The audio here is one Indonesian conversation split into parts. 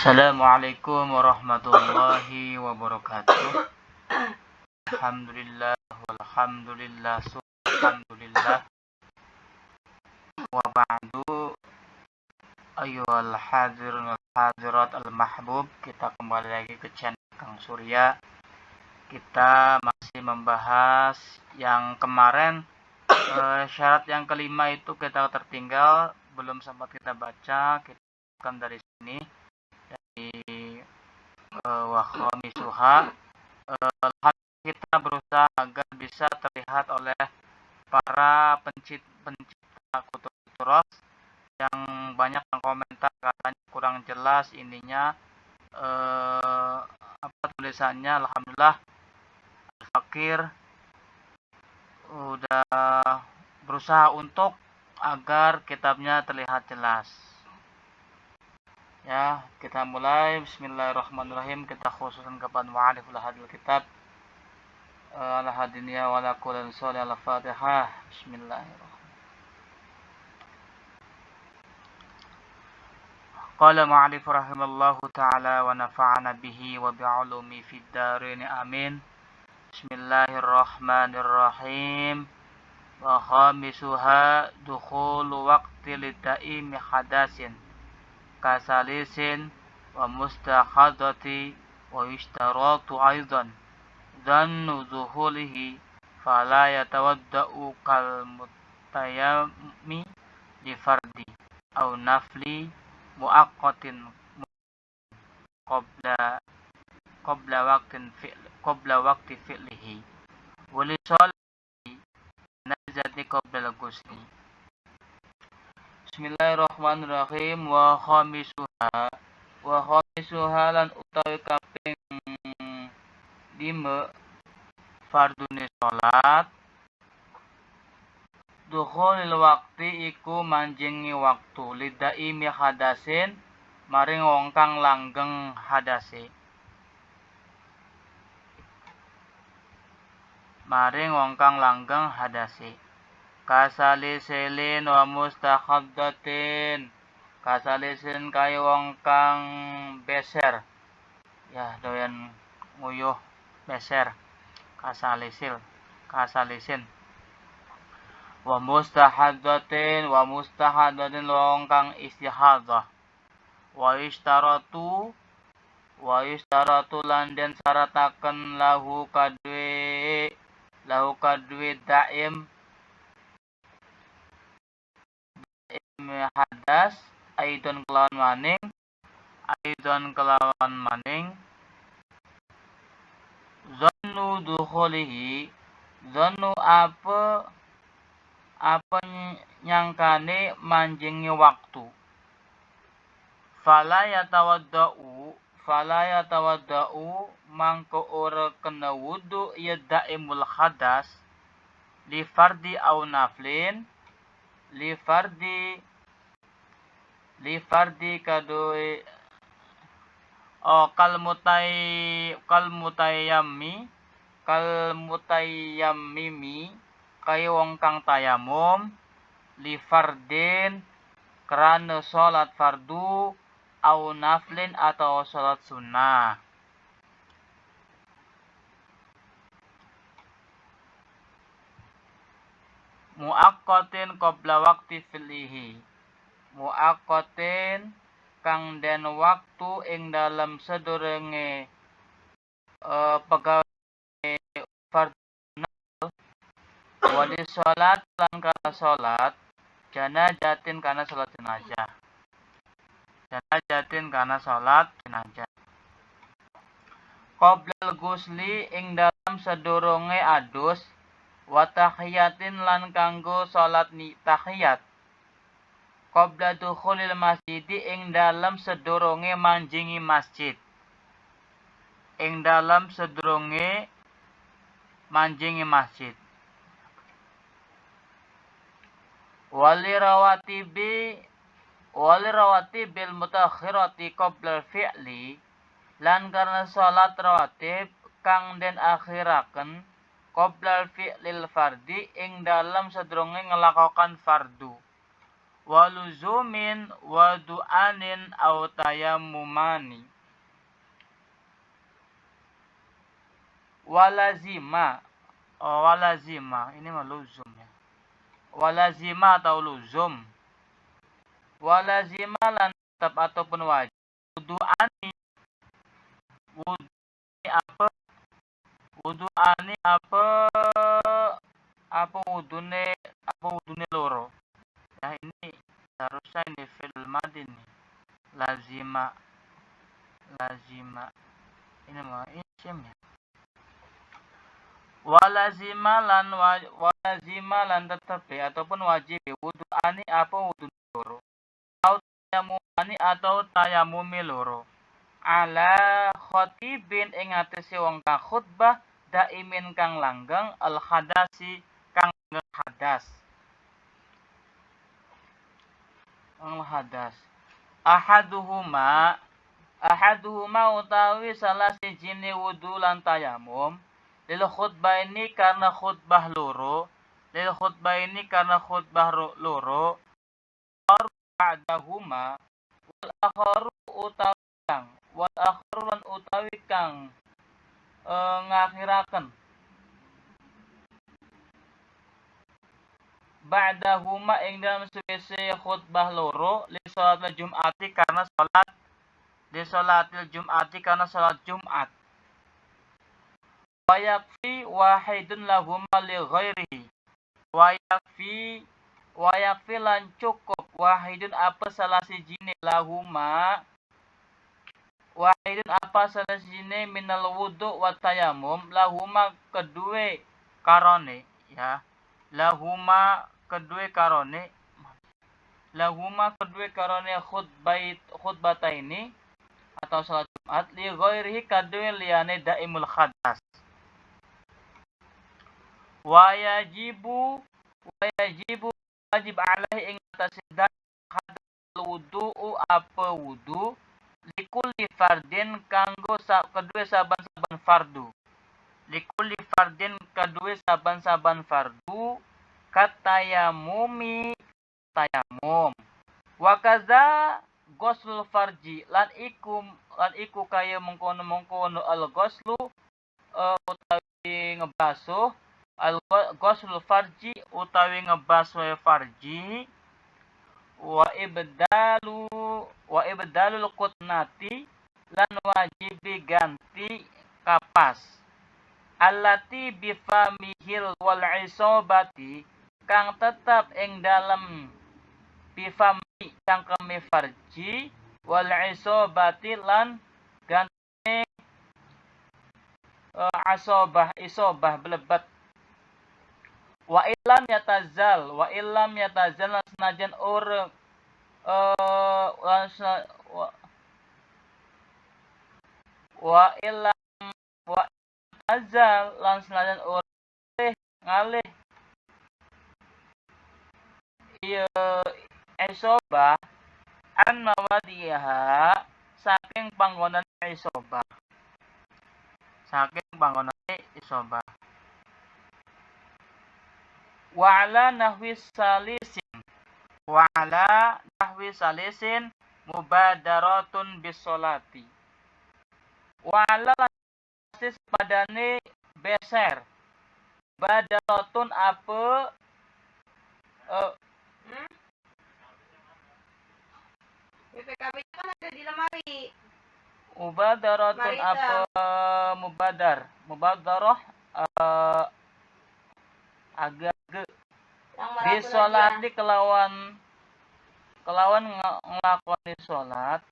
Assalamualaikum warahmatullahi wabarakatuh. Alhamdulillah walhamdulillah alhamdulillah wa ba'du. Ayyuhal hadirun wal hadirat al mahbub, kita kembali lagi ke channel Kang Surya. Kita masih membahas yang kemarin, syarat yang kelima itu kita tertinggal, belum sempat kita baca. Kita akan dari sini, dari wa khamisuha. Kita berusaha agar bisa terlihat oleh para pencipta kutub turas yang banyak yang komentar katanya kurang jelas ininya, tulisannya. Alhamdulillah Fakir udah berusaha untuk agar kitabnya terlihat jelas. Ya, kita mulai. Bismillahirrahmanirrahim. Kita khususkan kepada mu'aliful hadil kitab ala hadiniya wa ala kulli sholih al-fatihah. Bismillahirrahmanirrahim. Qala mu'alif rahimallahu ta'ala wa nafa'ana bihi wa bi'ulumi fid darin amin. Bismillahirrahmanirrahim. Wa khamisuha dukhulu waqti lida'imi hadasin kasalisin wa mustakhadati wa yushtaratu aidan dhannu zuhulihi fala yatawadda'u kal mutayammi li fardi aw nafli muaqqatin qabla waqti fi'lihi wa li sholati nazati qabla al-ghusli. Bismillahirrahmanirrahim. Wa khamisuha lan utawi kaping 5 fardune salat dukhulil waqti iku manjingi waktu lidaimi hadasin maring wong kang langgeng hadase, kasalisilin wa mustakhaddatin, kasalisin kaya wong kang beser, ya doyan nguyuh beser, kasalisin. Wa mustahadatin wong kang istihadah. Wa ishtaratu lan den syarataken lahu kadwe daim hadas aidon kelawan maning zannu dukhulihi, zannu apa nyangkane manjingi waktu, fala yatawadda'u mangko ora kena wudu ya daimul hadas li fardi aw naflin, li fardi kadoe kal mutayammimi kaya wong kang tayamum, li fardin kerana salat fardu au naflin atau salat sunnah. Muaqqatin qabla waqti fi'lihi, muaqqatin kang den waktu ing dalam sedurunge pegawe fardu wali salat lan kana salat janazatin kana salat jenazah qoblal ghusli ing dalam sedurunge adus wa tahiyatin lan kanggo salat tahiyat qabla dukhulil masjidi ing dalam sedurunge manjingi masjid, wali rawatibil mutakhirati qabla fi'li lan karena salat rawatib kang den akhiraken qabla fi'lil fardi ing dalam sedurunge ngelakokan fardu, waluzumin wa du'anin aw tayammumani. Walazima, walazima ini mah luzum ya. Walazima atau luzum. Walazima lan tetap ataupun wajib. Wudu'ani, wudu'ani apa? Wudu'ani apa wudune loro. Ya ini seharusnya ini fi'il madin nih. Lazima ini mah isim ya. Walazima lan tetap ya ataupun wajib ya. Wudu'ani apa wudune loro. Atau tayamumani atau tayamumi loro. Ala khotibin ing atase wong kang khutbah daimin kang langgeng al hadasi kang hadas. Ahaduhuma utawi salah sijine wudu lan tayamum lil khutbah ini karena khutbah loro ba'dahuma wal akharu utawi kang ngakhiraken ba'dahuma ing dalam suwise khutbah loro li sholatil jum'ati karena salat Jumat. Wa yakfi wahidun lahuma li ghairihi. Wa yakfi lan cukup wahidun apa salah sijine lahuma minal wudu wa tayamum lahuma kedue karone ya. Lahuma kedue karone khutbah ini atau salat Jumat li ghairihi kadue liyane daimul hadas. Wajib alaihi ing atase hadas wudu apa wudu likulli fardin kanggo kedue saban-saban fardu. Likulli fardin kedue saban-saban fardu katayamumi tayamum. Wa kaza ghuslul farji lan iku kaya mengkono al ghuslu utawi ngebasuh al ghuslul farji utawi ngebasuh farji wa ibdalul qutnati lan wajibi ganti kapas allati bifamihil wal isobati kang tetap ing dalem bifami cangkeme farji wal isobati lan ganti isobah blebat. Wa illam yatazal lan senajan ora wa illam azal lan senajan ora ngalih iya isobah an mawadiha saking panggonan isobah. Wa ala nahwi salisin mubadaratun bisolati. Wa ala salis padane beser. Mubadaratun apa BPKB kan ada di lemari. Mubadaratun apa mubadarah agak disolati kelawan nglakoni salat.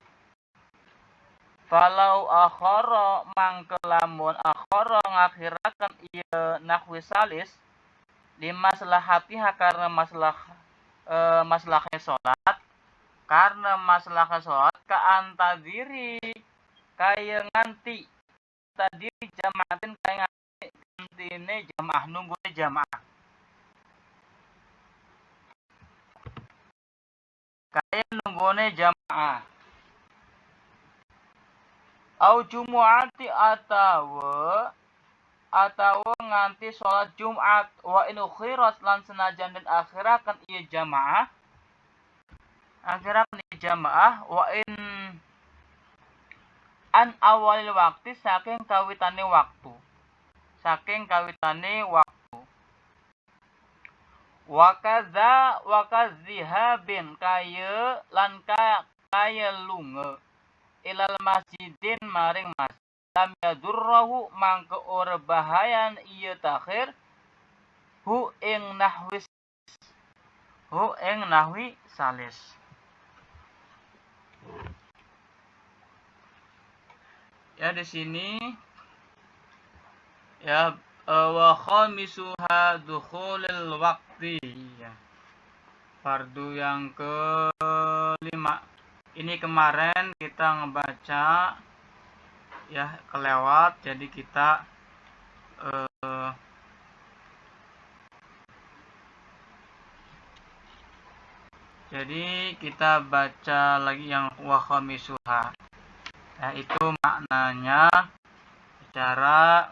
Falau akhara mangkelamun akhara ngakhiraken ieu nahwi salis limaslahatiha karena maslahnya salat ka antadiri kaya nganti tadiri jamaatin kaya ngantine jamaah nunggune jamaah au jumu'ati atawa nganti sholat Jumat wa in ukhirat lan senajan den akhiraken ieu jamaah Akhirnya nih jamaah wa in an awalil waktu saking kawitane waktu. Saking kawitane waktu. Wakazihabin kaya lan kaya lunga ilal masjidin maring masjid. Lam yadurrahu mangke ora bahayan iya takhir hu ing nahwi salis. Ya di sini ya wa khamisuha dukhulul waqti ya. Fardu yang kelima. Ini kemarin kita ngebaca ya kelewat, jadi kita baca lagi yang wa khamisuha. Ya, itu maknanya secara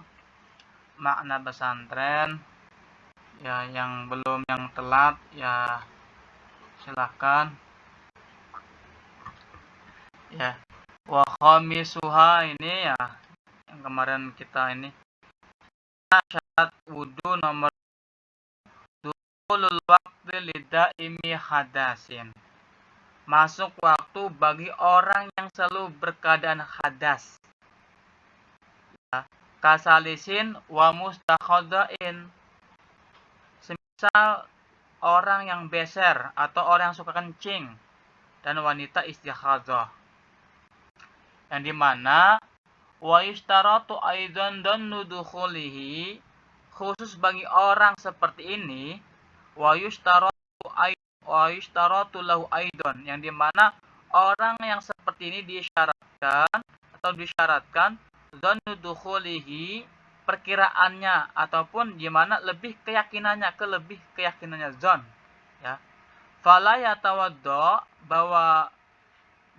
makna pesantren. Ya, yang belum, yang telat ya silahkan. Ya, wa khamisuha ini ya yang kemarin kita ini syarat wudu nomor dukhulul waqti lidaimi hadasin. Masuk waktu bagi orang yang selalu berkeadaan hadas. Ya, kasalisin wa mustakhadain. Semisal orang yang beser atau orang yang suka kencing dan wanita istikhadah. Yang dimana wa yustaratu aidan dhannu dukhulihi, khusus bagi orang seperti ini wa yustaratu lahu aidan, yang dimana orang yang seperti ini disyaratkan dhannu dukhulihi, perkiraannya ataupun dimana lebih keyakinannya zon ya. Fala yatawaddo,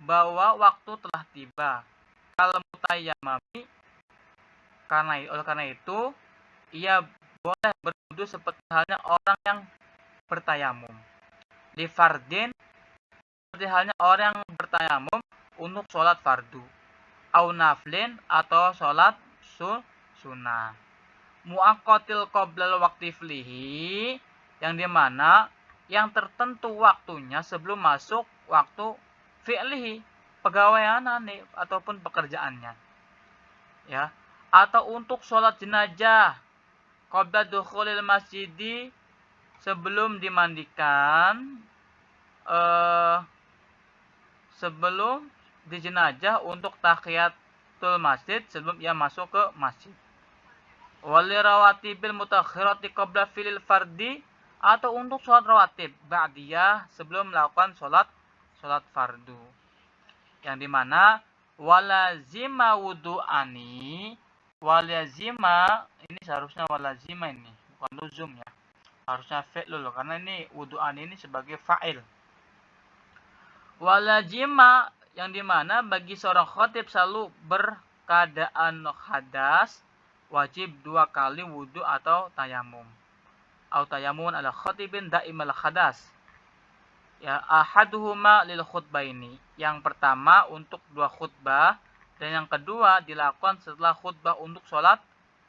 bahwa waktu telah tiba. Kalau mutayammami, karena itu ia boleh berwudu seperti halnya orang yang bertayamum. Di fardin, seperti halnya orang yang bertayamum untuk sholat fardu. Au naflin, atau sholat sunnah. Muaqqatil qoblal waqti flihi, yang dimana yang tertentu waktunya sebelum masuk waktu fi'lihi, pegawaiannya ataupun pekerjaannya. Ya, atau untuk sholat jenazah qabla dukhulil masjidi, sebelum dimandikan, sebelum di jenazah untuk tahiyatul masjid, sebelum ia masuk ke masjid. Wali rawatibil mutakhirati qabla filil fardi, atau untuk sholat rawatib ba'diyah, sebelum melakukan sholat fardu. Yang dimana walazima wudu'ani, walazima ini seharusnya walazima, ini bukan luzum ya, harusnya fi'lul, karena ini wudu'ani ini sebagai fa'il. Walazima, yang dimana bagi seorang khatib selalu berkeadaan hadas, wajib 2 kali wudu atau tayamum. Au tayamun ala khatibin da'imal hadas. Ya, ahaduhuma lil khutbaini. Yang pertama untuk 2 khutbah, dan yang kedua dilakukan setelah khutbah untuk sholat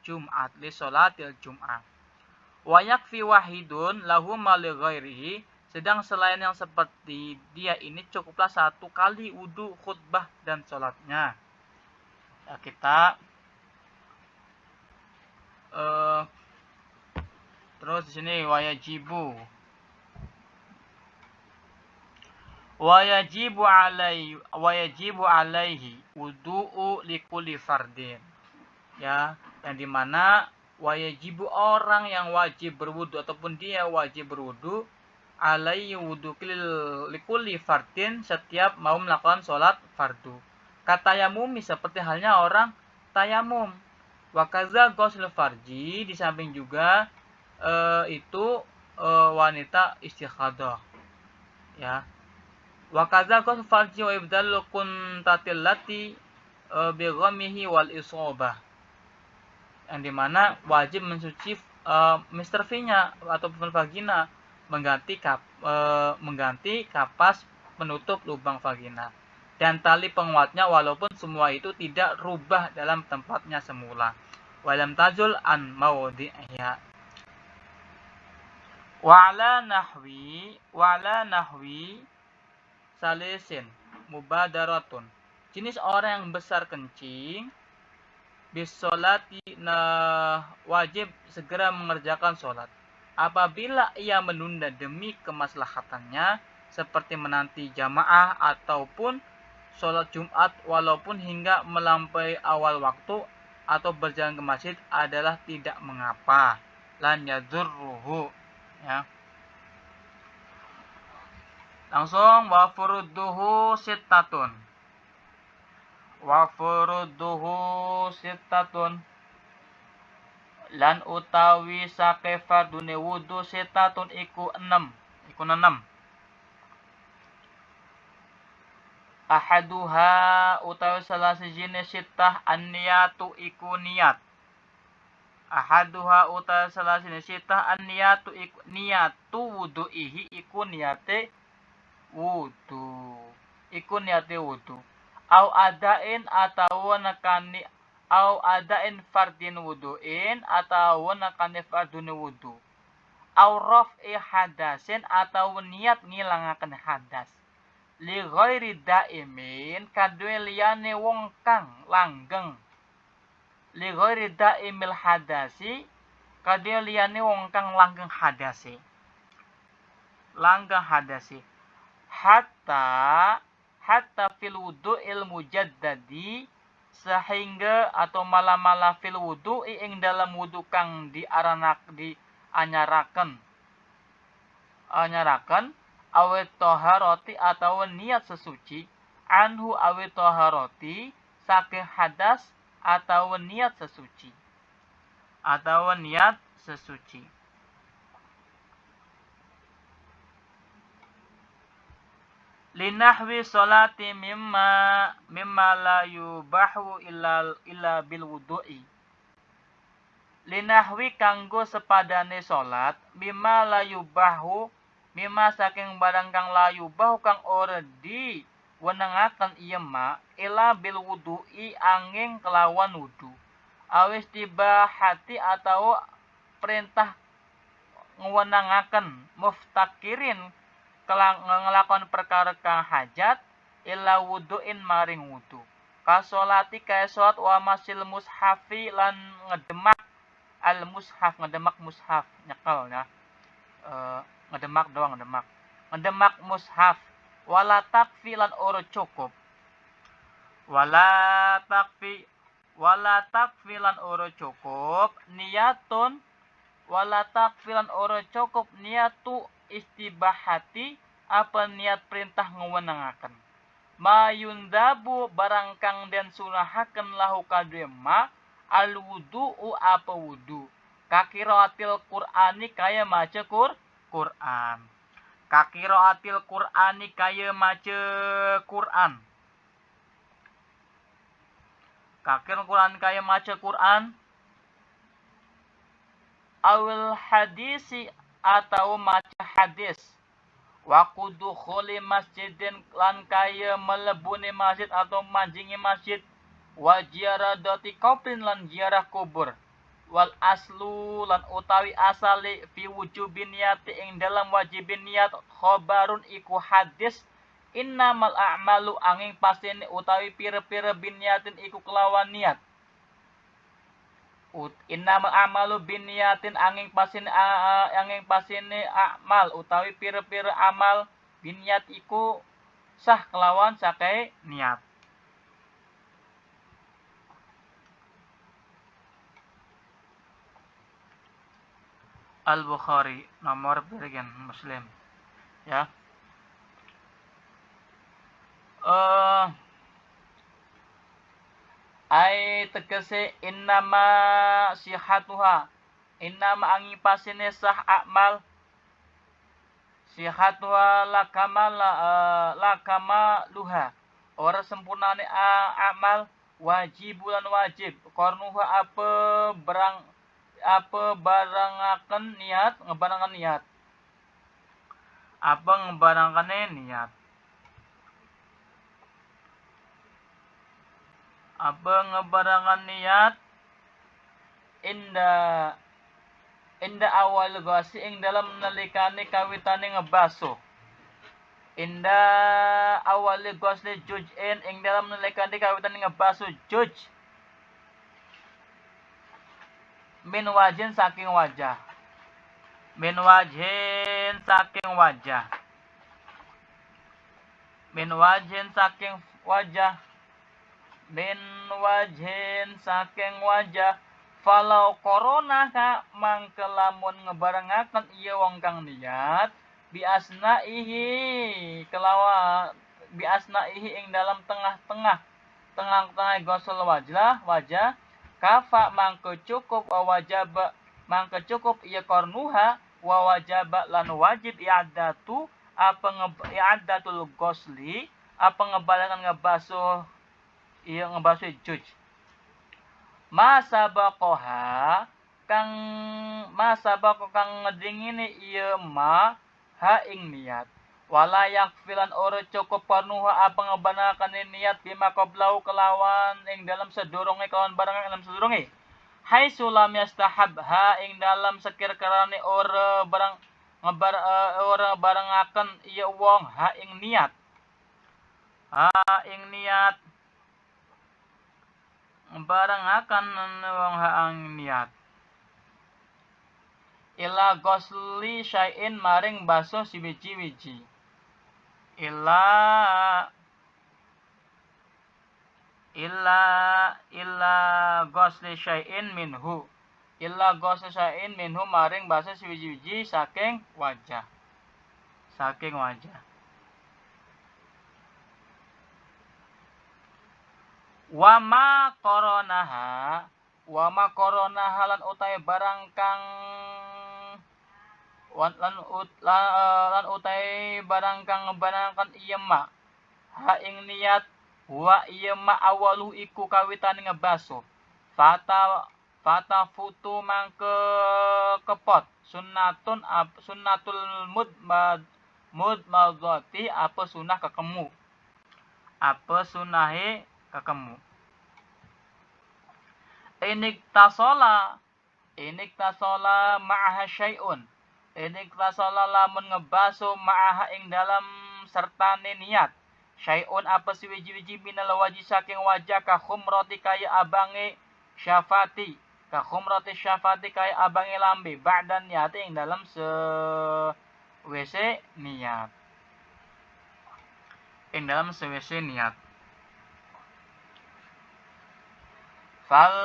Jumat, li sholatil Jum'ah. Wa yakfi wahidun lahuma li ghairihi, sedang selain yang seperti dia ini cukuplah 1 kali wudu khutbah dan sholatnya. Ya, kita terus di sini wayajibu alaihi wudu'u likulli fardin. Ya, yang dimana wayajibu, orang yang wajib berwudu ataupun dia wajib berwudu, alaihi wudu likulli fardin, setiap mau melakukan sholat fardu. Kata yamumi, seperti halnya orang tayamum. Wakaza ghusl farji, di samping juga itu wanita istikhadah. Ya. Wakaza ghusl farji wa ibdalul kuntatillati bi ghamihi wal isobah. Yang dimana wajib mensuci Mr. V-nya ataupun vagina, mengganti kapas penutup lubang vagina dan tali penguatnya walaupun semua itu tidak rubah dalam tempatnya semula. Walam tazul an maudhi'iha. Wa'ala nahwi salisin mubadaratun. Jenis orang yang besar kencing bisolati wajib segera mengerjakan sholat. Apabila ia menunda demi kemaslahatannya seperti menanti jamaah ataupun sholat Jumat walaupun hingga melampaui awal waktu atau berjalan ke masjid adalah tidak mengapa. Lan yadzurruhu, ya. Langsung wa furuduhu sittatun. Wa furuduhu sittatun. Lan utawi sake fardune wudu sittatun iku 6. Iku 6. Ahaduha utawi salah sijine sittah an-niyatu iku niat. Ahaduha utawi salah sijine sittah an-niyatu iku niyatu wudu'ihi iku niate wudu. Iku niate wudu. Au adain atau nakani au adain fardin wudu'in atau nakani fardun wudu. Au raf'i hadasin atau niat ngilangaken hadas. Li ghairi daimin kadue liyane wong kang langgeng. Li ghairi daimil hadasi kadue liyane wong kang langgeng hadasi. Langgeng hadasi. Hatta fil wudu'il mujaddadi sehingga atau malah fil wudu'i ing dalam wudu kang anyaraken awet toharoti atau niat sesuci anhu awet toharoti saking hadas atau niat sesuci linahwi sholati mimma la yubahu illa bil wudu'i. Linahwi kanggo sepadane salat mimma la yubahu mimma saking barang kang la yubahu kang ora di wenengaken ieu ma illa bil wudu'i angin kelawan wudu. Awis tibahati atau perintah ngewenangaken muftakirin ngelakon perkara kang hajat illa wudu'in maring wudu. Kasolati kaya sholat wa masil mushafi lan ngedemak al mushaf, ngedemak mushaf nyekel ya. Ngedemak mushaf wala takfi lan ora cukup. Wala takfi lan ora cukup niyatun wala takfi lan ora cukup niyatu istibahati apa niat perintah ngewenangaken mayundabu barang kang den sunahaken lahu kadue ma al wudu'u apa wudu kakiraatil qur'ani kaya maca Qur'an kakiraatil qur'ani kaya maca Qur'an awil hadisi atau maca hadis wa kudukhuli masjidin lan kaya melebuni masjid atau manjingi masjid wa ziyaradati qabrin lan ziarah kubur wal aslu lan utawi asali fi wujubin niyati ing dalam wajibin niat khobarun iku hadis innamal a'malu angin pasine utawi pire-pire binniyatin iku kelawan niat. Innamal a'malu binniyatin angin pasine amal utawi pire-pire amal binniyat iku sah kelawan sakai niat. Al-Bukhari nomor bergen Muslim ya. Ai tegese innama sihatuha innama angi pasine sah amal sihatuha lakama luha ora sempurnane amal wajibulan wajib kornuha ngebarangane niat apa ngebarangan niat inda awal ghusli ing dalam nalikane kawitane ngebaso. Inda awal ghusli juj'in ing dalam nalikane kawitane ngebaso juj min wajhin saking wajah. Min wajhin saking wajah. Min wajhin saking wajah. Min wajhin saking wajah. Falau korona ka mangkelamun ngebarengaken iya wong kang niat biasnaihi kelawan biasnaihi ing dalam tengah-tengah gosol wajah kafa mangke cukup wajaba mangke cukup iya kornuha wa wajaba lan wajib i'adatu i'adatul gosli apa ngebalangan ngebasuh iya ngebasuh juj masa bakoha kang ngedingini iya ma ha ing niat wala yakfilan ora cukup panuha apa ngebanakan niat bima qablahu kelawan ing dalam sedurunge kelawan barang dalam sedurunge hai sulam yastahab ha ing dalam sekir karane ora barang ora barengaken iya wong ha ing niat barengaken wong haang niat ila gosli syai'in maring baso si wiji-wiji illa gosli syai'in minhu maring baso si wiji-wiji saking wajah Wama koronaha lan utai barang kang lan utai barang kang ngebanangkan iya ma ha ing niat wa iya ma awalu iku kawitan ngebaso fata futu mangke kepot sunnatul mudmadati apa sunah kekemu apa sunahe kakemu. Inik tasola ma'aha syai'un. Inik tasola lamun ngebaso ma'aha ing dalam sertane niat. Syai'un apa si wiji-wiji minal wajih saking wajah ka khumroti kaya abange syafati. Ka khumroti syafati kaya abange lambe. Ba'dan niati ing dalam sewese niat. Fal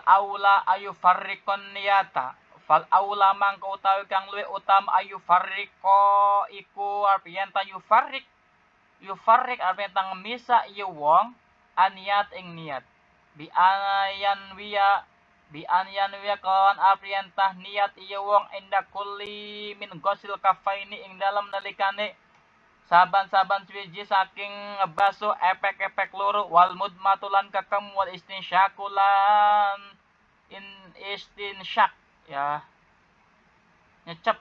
aula ayu farriqon niyata fal aula mangka utawi kang luwih utama ayu farriqo iku arep ta yufarriq arep ta misa ieu wong aniat ing niat bi an wiya kawan apriyantah niat iya wong inda kulli min gosil kafaini ing dalam nalikane saban-saban swiji saking ngebaso epek-epek loro wal mudmatulan kakam wal istinsyakulan istinsyak ya nyecep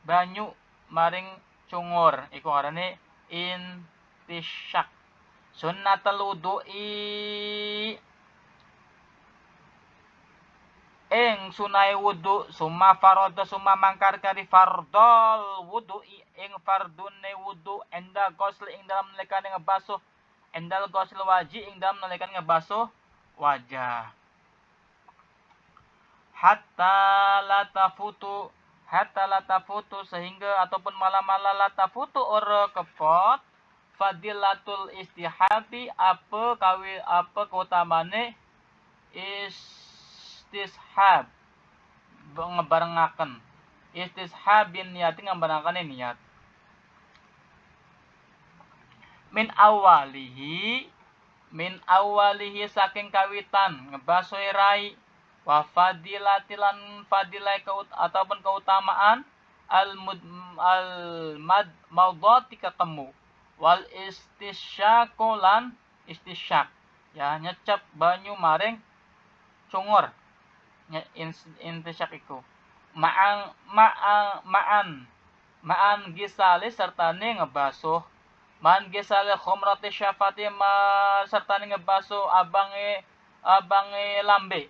banyu maring cungur iku ngarane intisyak sunnatul wudu'i ing sunai wudu summa farada summa mangkar kari fardol wudu ing fardune wudu enda gosl ing dalam nalikane ngebasuh endal gosl waji ing dalam nalikane ngebasuh wajah hatta la tafutu sehingga ataupun malam-malam la tafutu ora kepot fadilatul istihabi apa keutamane istishab ngebarengaken istishabin niati ngebarengaken niat min awalihi saking kawitan ngebasohi rai wa fadilatilan fadilai ataupun keutamaan al madmaudzati ketemu wal istisyakulan istisyak ya nyecep banyu maring cungur intisyak iku ma'an gisali sertane ngebasuh, ma'an gisali khomrati syafati sertane ngebasuh abange lambe.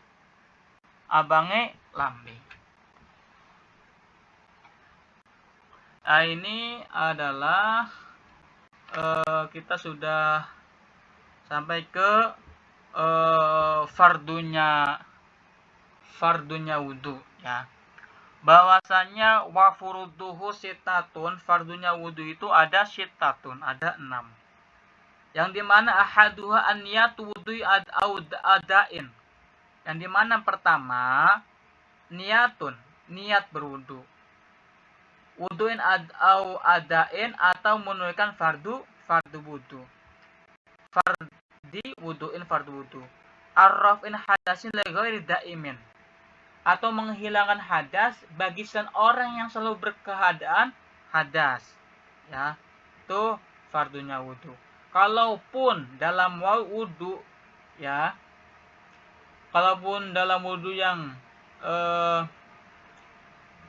Nah, ini adalah kita sudah sampai ke fardunya wudu ya. Bahwasanya wa furuduhu sitatun, fardunya wudu itu ada sitatun, ada 6. Yang dimana ahaduha an-niyatu wudu'i adain. Yang dimana pertama niat berwudu. Wudu'in adain atau menunaikan fardu wudu. Fardi wudu'in fardu wudu. Arraf'in hadasin li ghairi daimin. Atau menghilangkan hadas bagi seorang yang selalu berkeadaan hadas. Ya, itu fardunya wudu. Kalaupun dalam wudu ya, kalaupun dalam wudu yang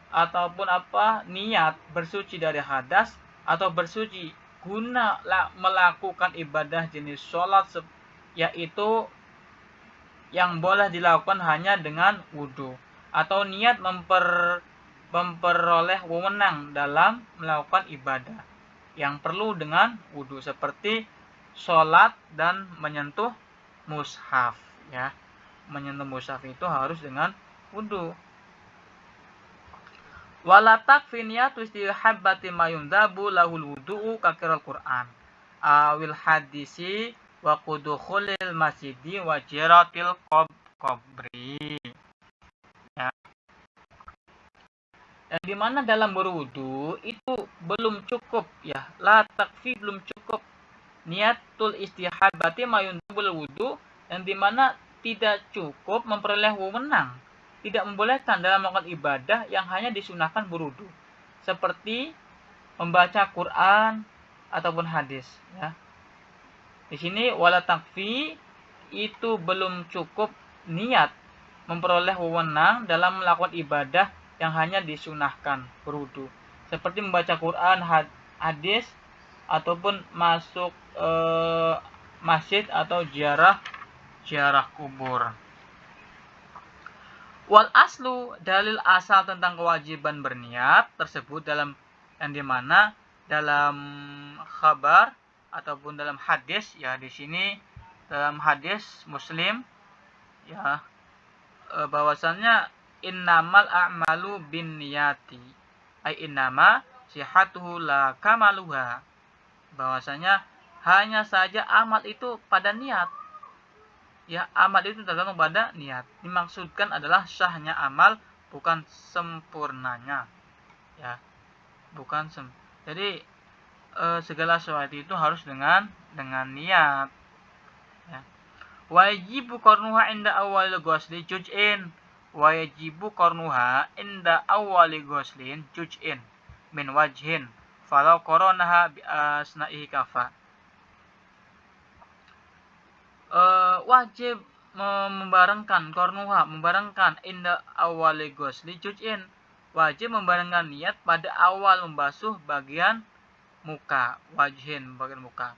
ataupun niat bersuci dari hadas atau bersuci guna melakukan ibadah jenis sholat, yaitu yang boleh dilakukan hanya dengan wudu, atau niat memperoleh wewenang dalam melakukan ibadah yang perlu dengan wudu, seperti sholat dan menyentuh mushaf ya. Menyentuh mushaf itu harus dengan wudu. Wala takfi niyatu istihabbati ma yundabu lahul wudu'u kakiral Qur'an awil hadisi wa qudukhulil masjidi wa jiratil qabri ya. Yang dimana dalam berwudu itu belum cukup ya, la takfi belum cukup niatul istihabati mayundabul wudu, yang dimana tidak cukup memperoleh wewenang, tidak membolehkan dalam melakukan ibadah yang hanya disunahkan berwudu, seperti membaca Quran ataupun hadis ya. Di sini wala takfi itu belum cukup niat memperoleh wewenang dalam melakukan ibadah yang hanya disunahkan berwudu, seperti membaca Quran, hadis ataupun masuk masjid atau ziarah kubur. Wal aslu, dalil asal tentang kewajiban berniat tersebut dalam yang dimana dalam khabar ataupun dalam hadis ya, di sini dalam hadis Muslim ya, bahwasannya innamal a'malu binniyati ay innama sihatuhu la kamaluha, bahwasanya hanya saja amal itu pada niat ya, amal itu tergantung pada niat. Dimaksudkan adalah sahnya amal, bukan sempurnanya ya, jadi segala sesuatu itu harus dengan niat ya. Wajibu qarnuha inda awalil ghusli juz'in, wajibu qarnuha inda awalil ghuslin juz'in min wajhin falau qaranaha bi asna'ihi kafa. Wajib membarengkan inda awali ghusli juz'in, wajib membarengkan niat pada awal membasuh bagian muka, wajhin bagian muka.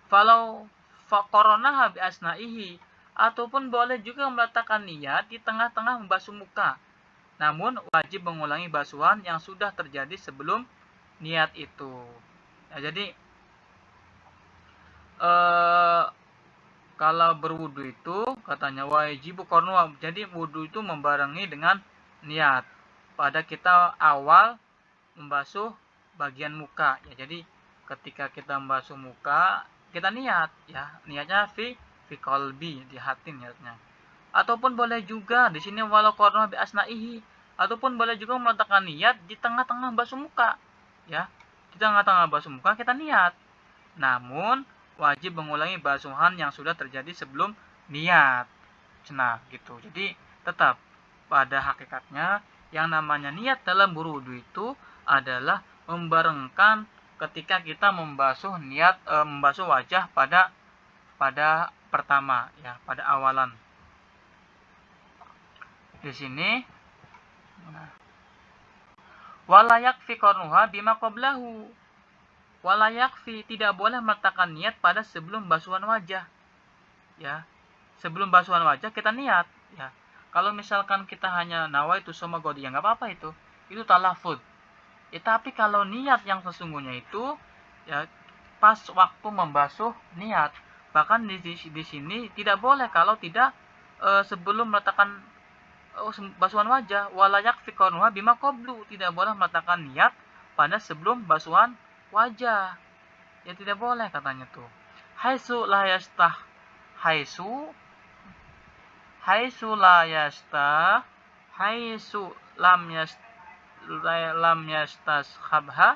Falau faqaranaha bi asna'ihi, ataupun boleh juga meletakkan niat di tengah-tengah membasuh muka, namun wajib mengulangi basuhan yang sudah terjadi sebelum niat itu ya. Jadi kalau berwudu itu katanya wajibu qarnuha, jadi wudu itu membarengi dengan niat pada kita awal membasuh bagian muka ya. Jadi ketika kita membasuh muka kita niat ya, niatnya fi qalbi, di hati niatnya. Ataupun boleh juga di sini walau qarnuha bi asna'ihi, ataupun boleh juga meletakkan niat di tengah-tengah basuh muka ya. Di tengah-tengah basuh muka kita niat, namun wajib mengulangi basuhan yang sudah terjadi sebelum niat. Nah, gitu. Jadi tetap pada hakikatnya yang namanya niat dalam berwudu itu adalah membarengkan ketika kita membasuh wajah pada pertama ya, pada awalan. Di sini Wala yakfi qarnuha bima qablahu. Wala yakfi, tidak boleh meletakkan niat pada sebelum basuhan wajah. Ya. Sebelum basuhan wajah kita niat, ya. Kalau misalkan kita hanya nawaitu soma godi, ya nggak apa-apa itu. Itu talafud. Ya, tapi kalau niat yang sesungguhnya itu ya pas waktu membasuh niat. Bahkan di sini tidak boleh kalau tidak sebelum meletakkan basuhan wajah. Wala yakfi qarnuha bima qablu, tidak boleh meletakkan niat pada sebelum basuhan wajah. Ya tidak boleh katanya tuh. Haitsu la yastah haitsu lam yastashabha,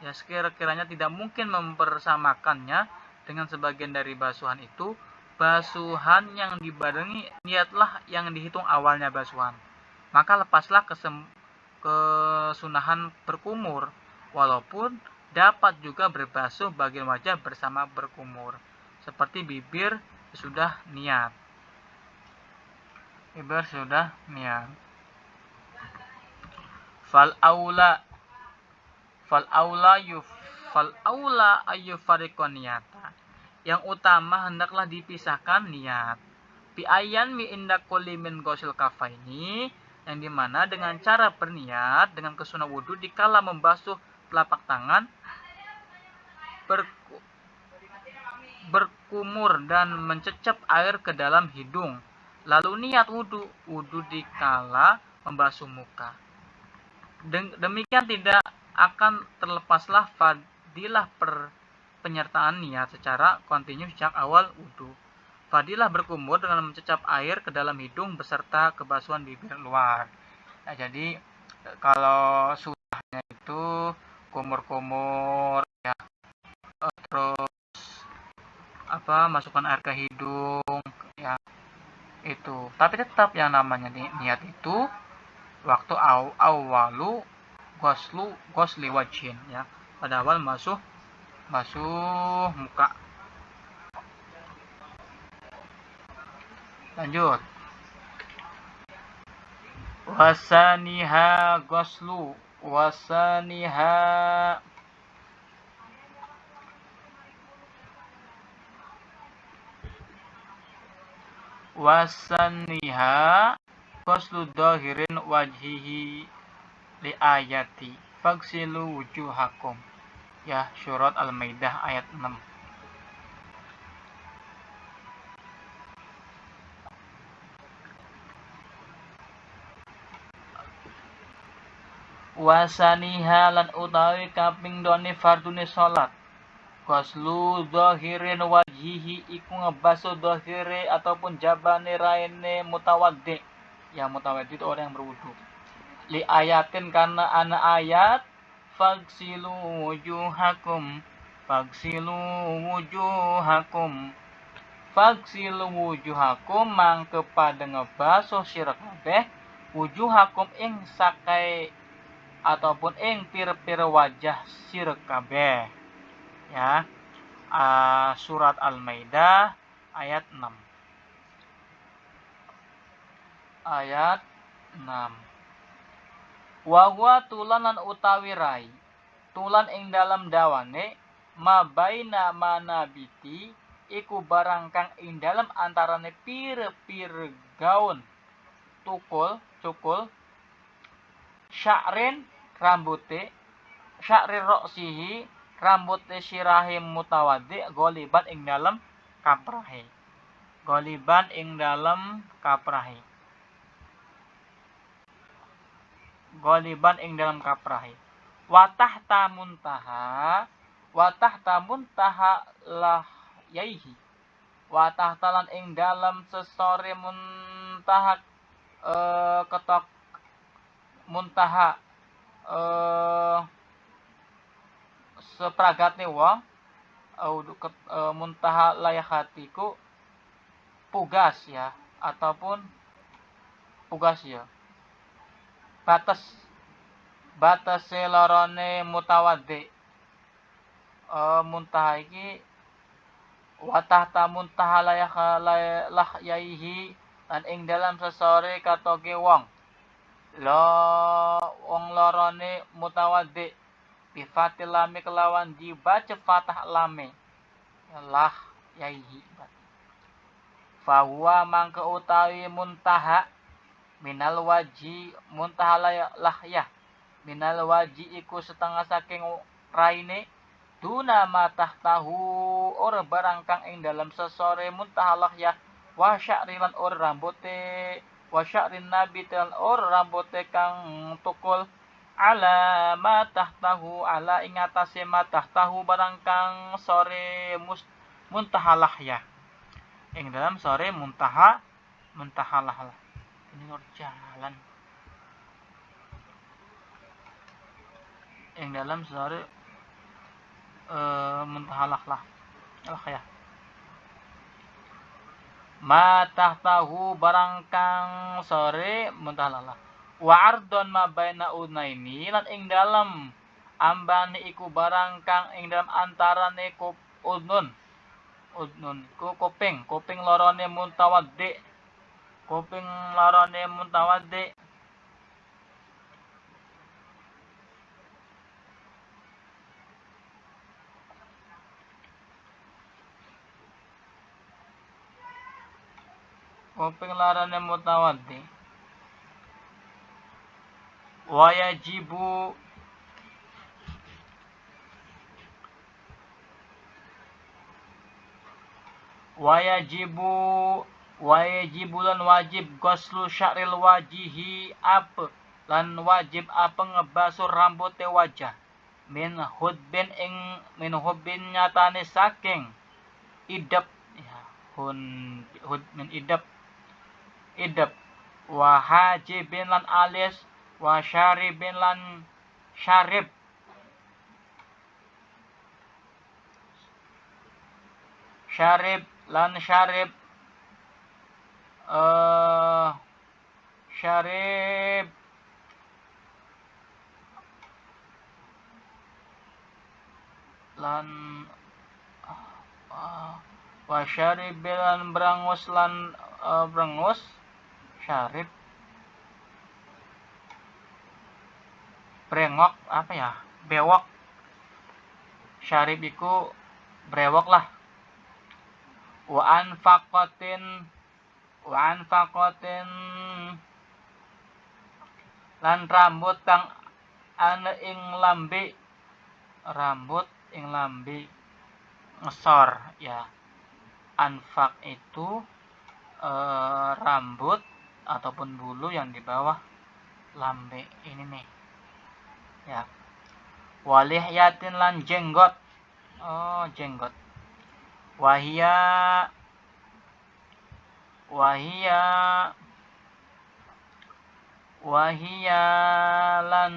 ya sekiranya tidak mungkin mempersamakannya dengan sebagian dari basuhan itu. Basuhan yang dibarengi niatlah yang dihitung awalnya basuhan, maka lepaslah kesunahan berkumur, walaupun dapat juga berbasuh bagian wajah bersama berkumur, seperti bibir sudah niat. Fal aula ayyufariqan niyata. Yang utama hendaklah dipisahkan niat. Bi ayyan mi inda kulli min ghusil kafaini, yang dimana dengan cara berniat dengan kesunah wudhu dikala membasuh telapak tangan, berkumur dan mencecep air ke dalam hidung. Lalu niat wudhu dikala membasuh muka. Demikian tidak akan terlepaslah fadilah penyertaan niat secara kontinu sejak awal wudhu. Fadilah berkumur dengan mencecap air ke dalam hidung beserta kebasuhan bibir luar. Nah, jadi kalau sunahnya itu kumur-kumur, ya, terus masukkan air ke hidung, ya itu. Tapi tetap yang namanya niat itu waktu awalu gosli wajhin, ya, pada awal basuh muka. Lanjut. Wasaniha goslu dhahirin wajhihi li ayati fagsilu wujuhakum, ya, surat Al-Maidah ayat 6. Wasaniha lan utawi kaping doni fardune salat ghuslu dhahirin wajhihi, iku ngebasuh dhahire ataupun jabane raine mutawaddi. Ya, mutawaddi itu orang yang berwudu. Li ayatin, karena ana ayat fagsilu wujuhakum mangke pada ngebasuh sira kabeh wujuhakum ing sakai ataupun ing pir-pir wajah sira kabeh, ya. Surat Al-Maidah ayat 6. Wa huwa tulanan utawi rai, tulan ing dalam dawane mabaina manabiti, iku barang kang ing dalam antarane pire-pire gaun cukul sya'rin rambute, sya'ri roksihi rambute sirahe mutawaddi goliban ing dalam kaprahe. Watahta muntaha lahyaihi, watahtalan ing dalam sesore muntaha ketok muntaha sepragatne wong, muntaha layahatiku pugas, ya, ataupun pugas, ya, batas lorone mutawaddi. Muntaha iki watahta muntaha lahyaihi, lan ing dalam sesore katoke wong. lo wong lorone mutawaddi bi fatil lami kelawan dibaca fatah lame lah yaihi fahuwa mangke utawi muntaha minal waji muntaha lah ya minal waji iku setengah saking raine duna matah tahu ora barang kang ing dalam sesore muntahalah ya wa sya'rilan or rambote wa sya'rin nabi tan or rambote kang tukul ala matah tahu ala ing atase matah tahu barang kang sore muntahalah ya ing dalam sore muntahalah lah ini nur jalan ing dalam sore muntahalah lah ya ma tahtahu barang kang sore muntahalah wa ardon ma baina unaini lan ing dalam ambane iku barang kang ing dalam antarane udnun ku kuping lorone muntawaddi kuping lorone muntawaddi kuping lorone mutawaddi wayajibu lan wajib goslu sya'ril wajihi apa lan wajib apa ngebasuh rambute wajah min hudbin nyatane saking idep ya, hud min idep wa hajibin lan alis wa syaribin lan syarib lan syarib lan wa syarib lan brangus lan brangus syarib brengok apa ya bewok syarib iku brewok lah wa anfaqatin lan rambut kang ana ing lambe ngesor ya anfaq itu rambut ataupun bulu yang di bawah lambe ini nih ya walihyatin lan jenggot jenggot wahia lan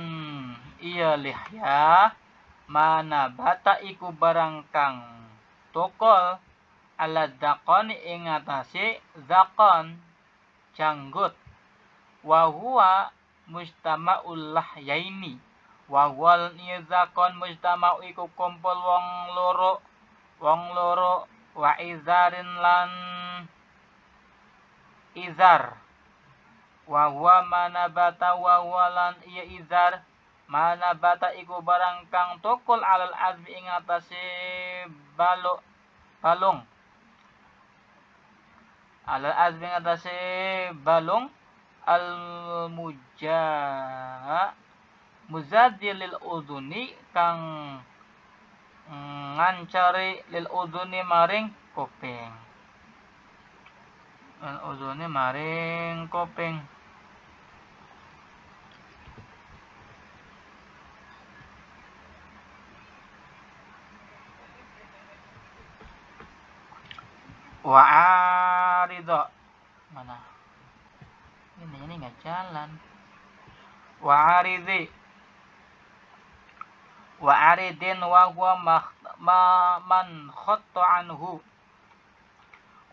iya lihya mana bata iku barang kang tukul ala dzaqani ing atase dzaqan janggut wa huwa mustama'ul lahyaini wa wal dzaqan mustama'u iku kumpul wong loro wa izarin lan izar wa huwa manabata wa walan iya izar manabata iku barang kang tukul alal azmi ing atase balung alal azmi ing atase balung al muzaddi lil udhuni kang ngancari lil udhuni maring kuping wa arido mana ini nggak jalan wa aridin wa huwa man khatta anhu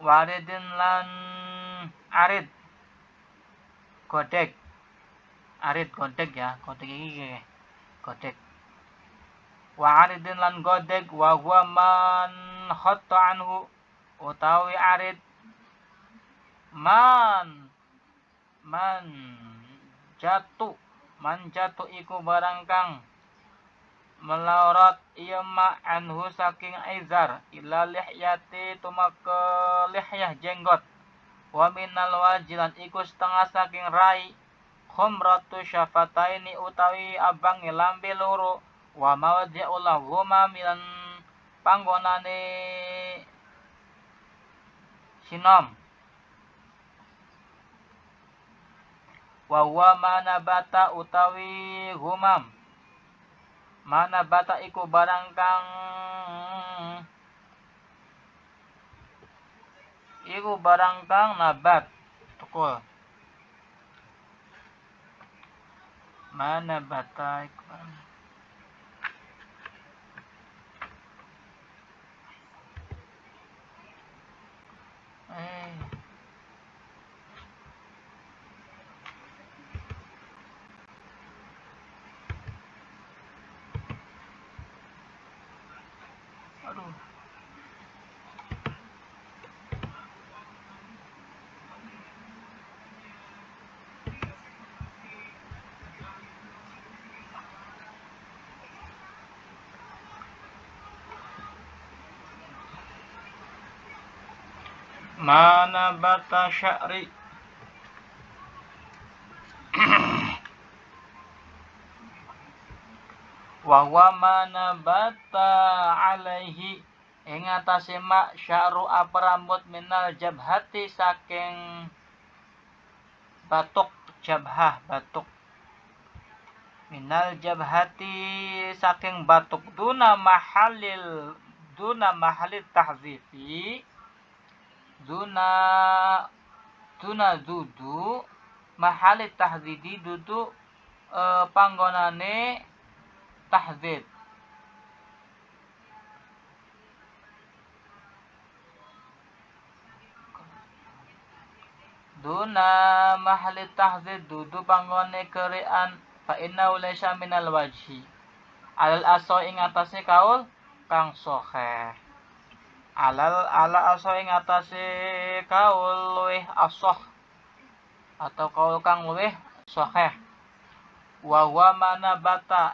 waridin lan arid godek ya godek iki godek wa aridin lan godek wa huwa man khatta anhu utawi arid man manjatu iku barang kang melorot ieu ma anhu saking izar ila lihyati tumake lihyah jenggot wa minal wajilan iku setengah saking rai khumratu syafataini utawi abang lambe loro wa mawadhi'u lahuma milan panggonane sinom wa huwa manabata utawi humam manabata iku barang kang nabat tukul manabata iku aduh manabata sya'ri wa huwa manabata alaihi ing atase mak sya'ru rambut minal jabhati saking batuk jabhah batuk minal jabhati saking batuk duna mahalil tahzifi duna dudu mahalil tahzidi dudu panggonane tahzid duna mahalil tahzid dudu panggone kerean fa inna laysa minal wajhi alal aso ing atase kaul kang sahih ala aso ing atase kaul luwih asoh atau kaul kang luwih sahih wa huwa manabata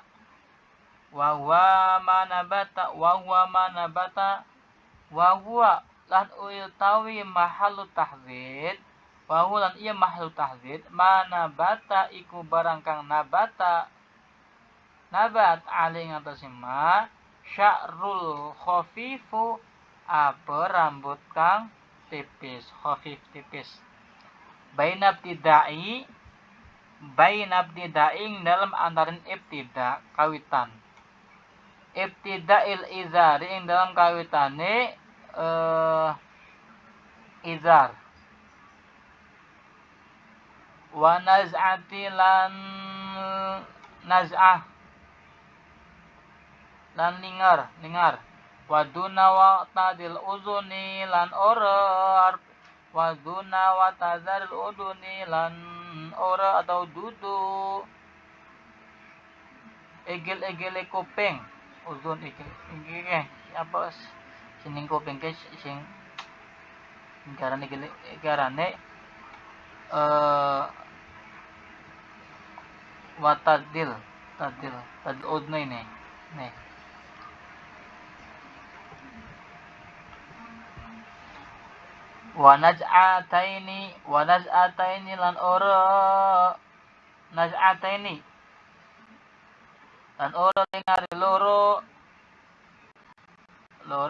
lan utawi mahalu tahzid wa huwa lan iya mahalu tahzid manabata iku barang kang nabat ali ngatasi ma sya'rul khafifu apa rambut kang tipis khafif tipis baina ibtidaing dalam antaran ibtida kawitan ibtida'il izari ing dalam kawitane izar wa naz'ati lan naz'ah lan ningar wa duna wa tadil uzuni lan ora wa duna wa tazaril uduni lan ora atau dudu egel-egele kuping uzun egel apa sining kuping ke sing garane watadil tadil udni nih wa naz'ataini lan ora naz'ataini lan ora ngari loro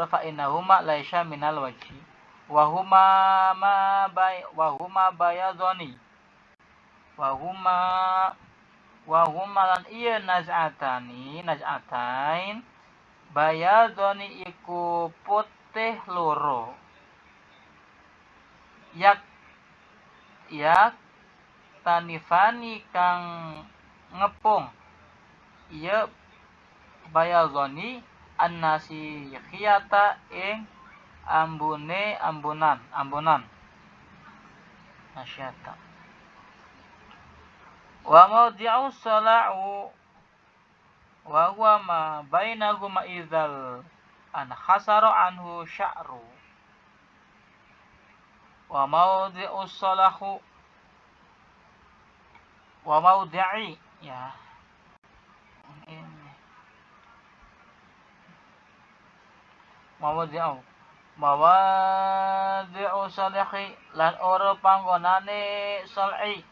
fa innahuma laisya minal wajhi wa huma bayadhani wa huma lan iya naz'atain bayadhani iku putih loro yak tanifani kang ngepung iya bayadhani annasi khiyata ing ambunan nasyata wa mawdi'u sala'u wa huwa ma bainahuma idzal an khasara anhu sya'ru wa mawdi'u salahu wa maudhi'i, ya. Ini mawadhi'u mawadhi'u salhi lan ora panggonane sal'i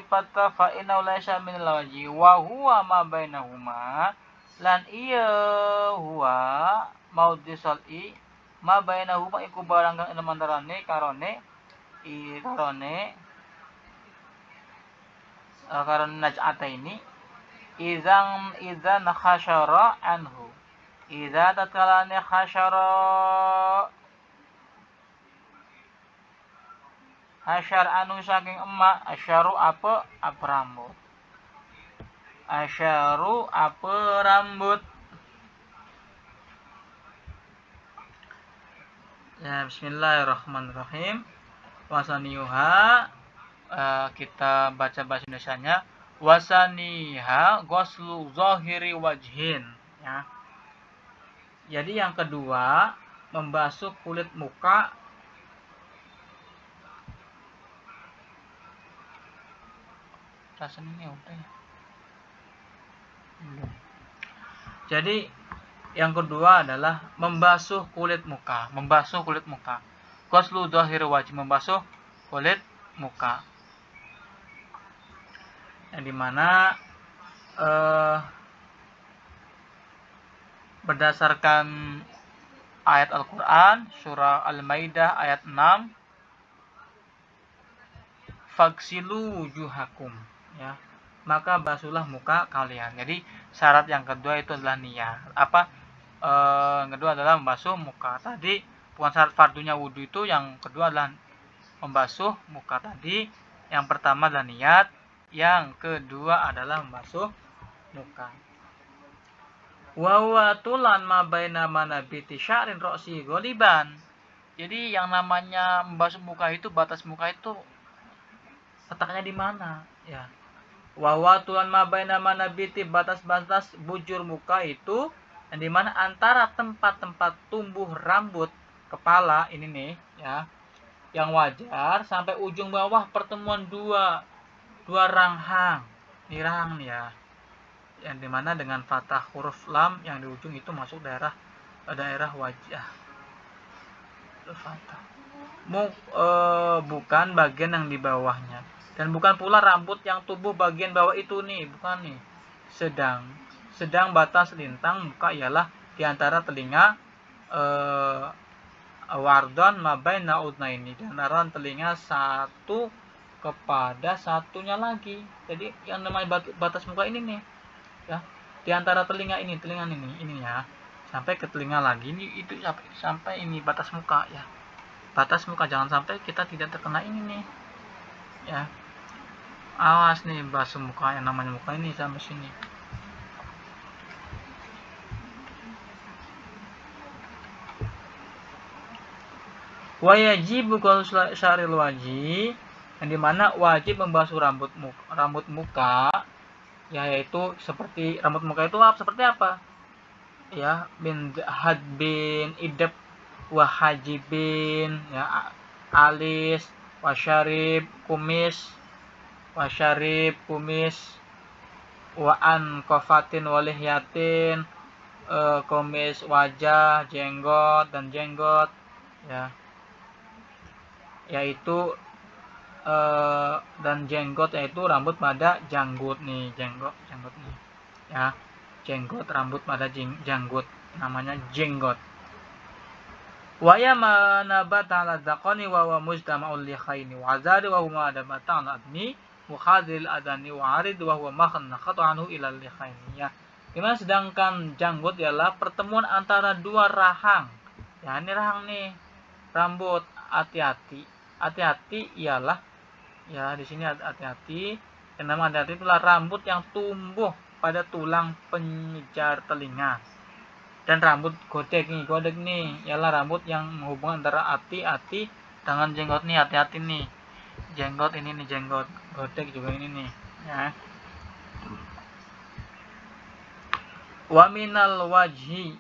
pata fa inna laisa min lawaji wa huwa ma bainahuma lan iya huwa maudhi sal'i ma bainahuma iku barang kang ing antarane karone naj'ata ini idzan khasyara anhu idza tatkalane khasyara hasyar anu saking emak asyaru apa rambut asyaru apa rambut. Ya, bismillahirrahmanirrahim. Wasaniyuha, kita baca bahasa Indonesianya. Wasaniha ghuslu zahiri wajhin, ya. Jadi yang kedua, membasuh kulit muka ini udah ya. Jadi yang kedua adalah membasuh kulit muka. Ghuslu zahiri wajh, membasuh kulit muka. Yang dimana berdasarkan ayat Al-Quran surah Al-Maidah ayat 6, fagsilu wujuhakum, ya, maka basuhlah muka kalian. Jadi syarat yang kedua itu adalah niat. Yang kedua adalah membasuh muka. Tadi bukan syarat fardunya wudhu, itu yang kedua adalah membasuh muka. Tadi yang pertama adalah niat, yang kedua adalah membasuh muka. Wa tulan ma baina manabiti sya'rin ra'si ghaliban. Jadi yang namanya membasuh muka itu, batas muka itu letaknya di mana, ya. Wa tulan ma baina manabiti, batas-batas bujur muka itu yang dimana antara tempat-tempat tumbuh rambut kepala ini nih, ya, yang wajar sampai ujung bawah pertemuan dua ranghang. Ini rahang nih, ya, yang dimana dengan fathah huruf lam yang di ujung itu masuk daerah wajah. Bukan bagian yang di bawahnya, dan bukan pula rambut yang tumbuh bagian bawah itu nih, bukan nih. Sedang batas lintang muka ialah di antara telinga wardon mabaina udnaini, di antara telinga satu kepada satunya lagi. Jadi yang namanya batas muka ini nih, ya, di antara telinga ini ya, sampai ke telinga lagi ini, itu sampai ini batas muka, ya. Batas muka, jangan sampai kita tidak terkena ini nih, ya. Awas nih basuh muka, yang namanya muka ini sampai sini. Wa yajibu ghuslu sya'ril wajhi, yang dimana wajib membasuh rambut muka, ya, yaitu seperti rambut muka itu seperti apa? Ya, bin hadbin, idab, wahajibin, ya, alis, wasyarib, kumis, waan kofatin walihyatin, kumis, wajah, jenggot, ya, yaitu dan jenggot yaitu rambut pada janggut nih, jenggot nih, ya, jenggot, rambut pada janggut namanya jenggot. Wa ya manabata ala dzaqani wa huwa mujtama'ul likhaini wa azadi wa huwa adabata ala adni wa khadil adani wa arid wa huwa makhnaqatu anhu ila likhaini, ya. Dimana sedangkan janggut ialah pertemuan antara dua rahang, ya, ini rahang nih rambut. Hati-hati ialah, ya, di sini hati-hati, yang nama hati-hati itulah rambut yang tumbuh pada tulang pengejar telinga. Dan rambut godek nih ialah rambut yang menghubungkan antara hati-hati dengan jenggot nih, hati-hati nih, jenggot ini nih, jenggot godek juga ini nih, ya. Wa minal wajhi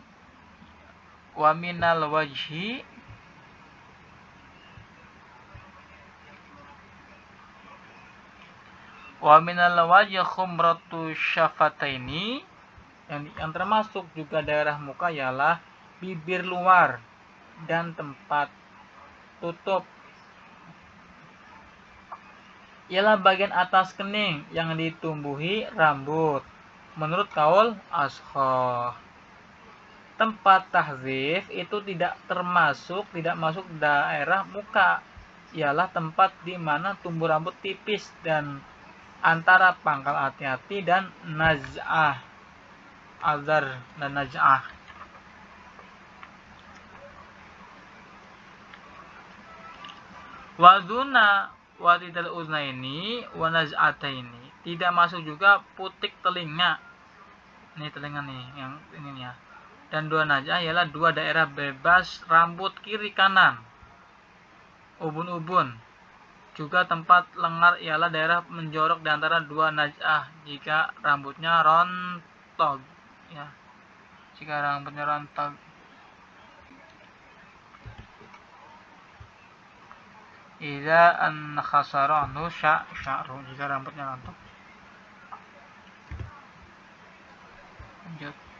Wa minal wajhi khumratu syafataini, yang termasuk juga daerah muka ialah bibir luar dan tempat tutup, ialah bagian atas kening yang ditumbuhi rambut menurut kaul ashah. Tempat tahzif itu tidak masuk daerah muka, ialah tempat di mana tumbuh rambut tipis dan antara pangkal hati-hati dan naj'ah, azar dan naj'ah. Waduna wadidal uznaini wa naj'ataini, tidak masuk juga putik telinga. Ini telinga nih, yang ini nih ya. Dan dua naj'ah ialah dua daerah bebas rambut kiri kanan, ubun-ubun. Juga tempat lengar ialah daerah menjorok di antara dua naj'ah jika rambutnya rontok, ya. Jika rambutnya rontok. Idza an khasara anhu sya'ru, jika rambutnya rontok. Lanjut.